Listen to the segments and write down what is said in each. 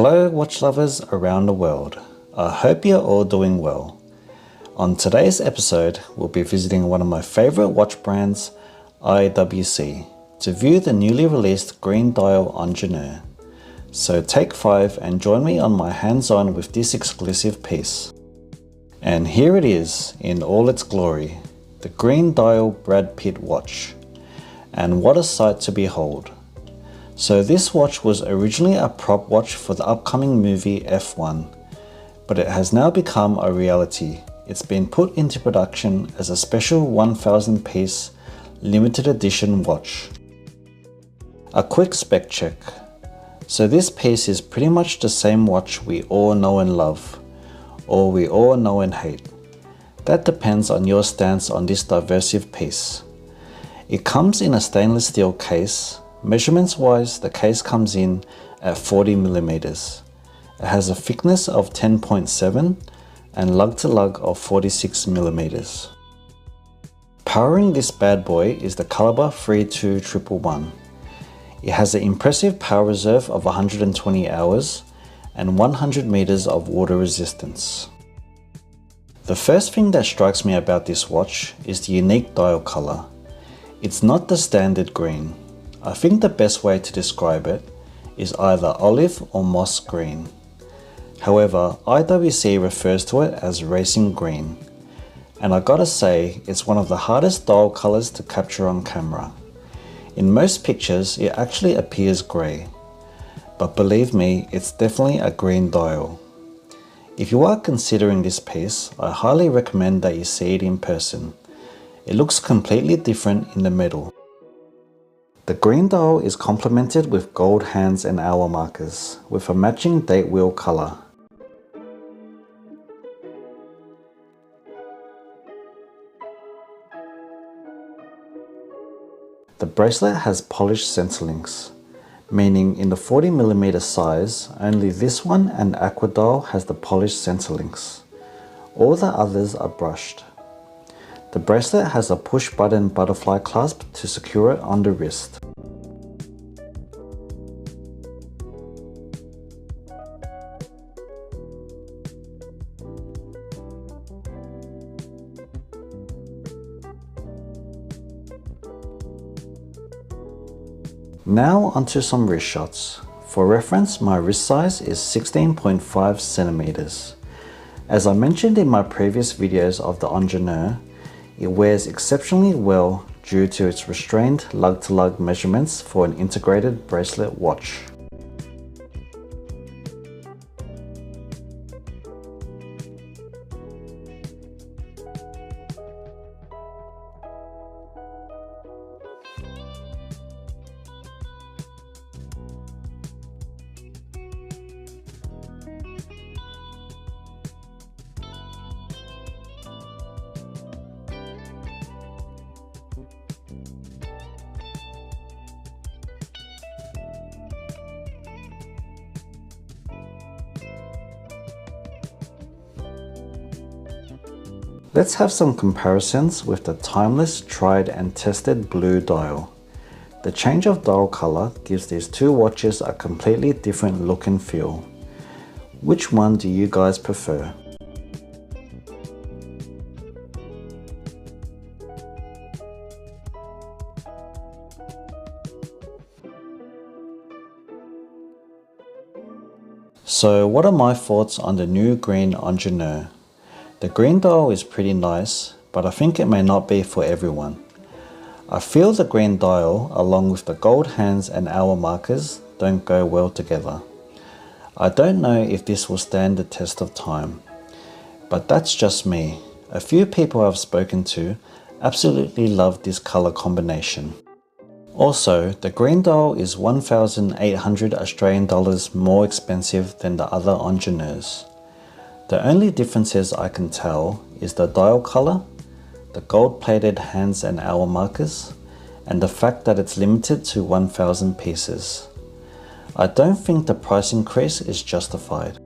Hello watch lovers around the world. I hope you're all doing well. On today's episode, we'll be visiting one of my favorite watch brands, IWC, to view the newly released Green Dial Ingenieur. So take 5 and join me on my hands-on with this exclusive piece. And here it is in all its glory, the Green Dial Brad Pitt watch. And what a sight to behold. So this watch was originally a prop watch for the upcoming movie F1, but it has now become a reality. It's been put into production as a special 1,000 piece limited edition watch. A quick spec check. So this piece is pretty much the same watch we all know and love, or we all know and hate. That depends on your stance on this diversive piece. It comes in a stainless steel case. Measurements wise, the case comes in at 40mm. It has a thickness of 10.7 and lug to lug of 46mm. Powering this bad boy is the Calibre 32111. It has an impressive power reserve of 120 hours and 100 meters of water resistance. The first thing that strikes me about this watch is the unique dial color. It's not the standard green. I think the best way to describe it is either olive or moss green. However, IWC refers to it as racing green. And I gotta say, it's one of the hardest dial colors to capture on camera. In most pictures, it actually appears grey. But believe me, it's definitely a green dial. If you are considering this piece, I highly recommend that you see it in person. It looks completely different in the metal. The green dial is complemented with gold hands and hour markers, with a matching date wheel color. The bracelet has polished center links, meaning in the 40mm size, only this one and Aqua Dial has the polished center links. All the others are brushed. The bracelet has a push button butterfly clasp to secure it on the wrist. Now onto some wrist shots. For reference, my wrist size is 16.5 centimeters. As I mentioned in my previous videos of the Ingenieur, it wears exceptionally well due to its restrained lug-to-lug measurements for an integrated bracelet watch. Let's have some comparisons with the timeless, tried and tested blue dial. The change of dial color gives these two watches a completely different look and feel. Which one do you guys prefer? So what are my thoughts on the new Green Ingenieur? The green dial is pretty nice, but I think it may not be for everyone. I feel the green dial, along with the gold hands and hour markers, don't go well together. I don't know if this will stand the test of time, but that's just me. A few people I've spoken to absolutely love this color combination. Also, the green dial is 1,800 Australian dollars more expensive than the other Ingenieurs. The only differences I can tell is the dial color, the gold-plated hands and hour markers, and the fact that it's limited to 1,000 pieces. I don't think the price increase is justified.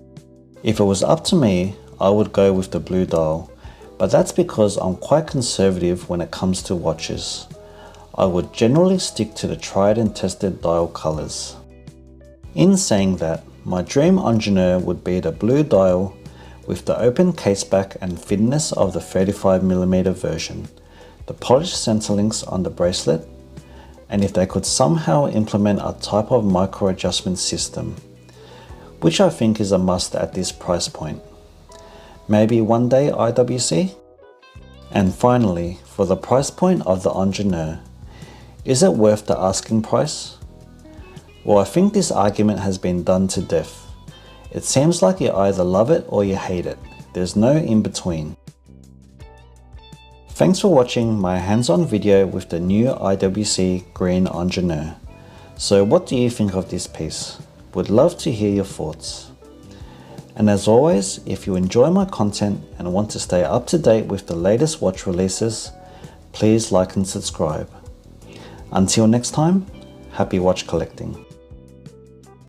If it was up to me, I would go with the blue dial, but that's because I'm quite conservative when it comes to watches. I would generally stick to the tried and tested dial colors. In saying that, my dream ingenieur would be the blue dial with the open caseback and thinness of the 35mm version, the polished center links on the bracelet, and if they could somehow implement a type of micro adjustment system, which I think is a must at this price point. Maybe one day IWC? And finally, for the price point of the ingenieur, is it worth the asking price? Well, I think this argument has been done to death. It seems like you either love it or you hate it. There's no in between. Thanks for watching my hands-on video with the new IWC Green Ingenieur. So what do you think of this piece? Would love to hear your thoughts. And as always, if you enjoy my content and want to stay up to date with the latest watch releases, please like and subscribe. Until next time, happy watch collecting.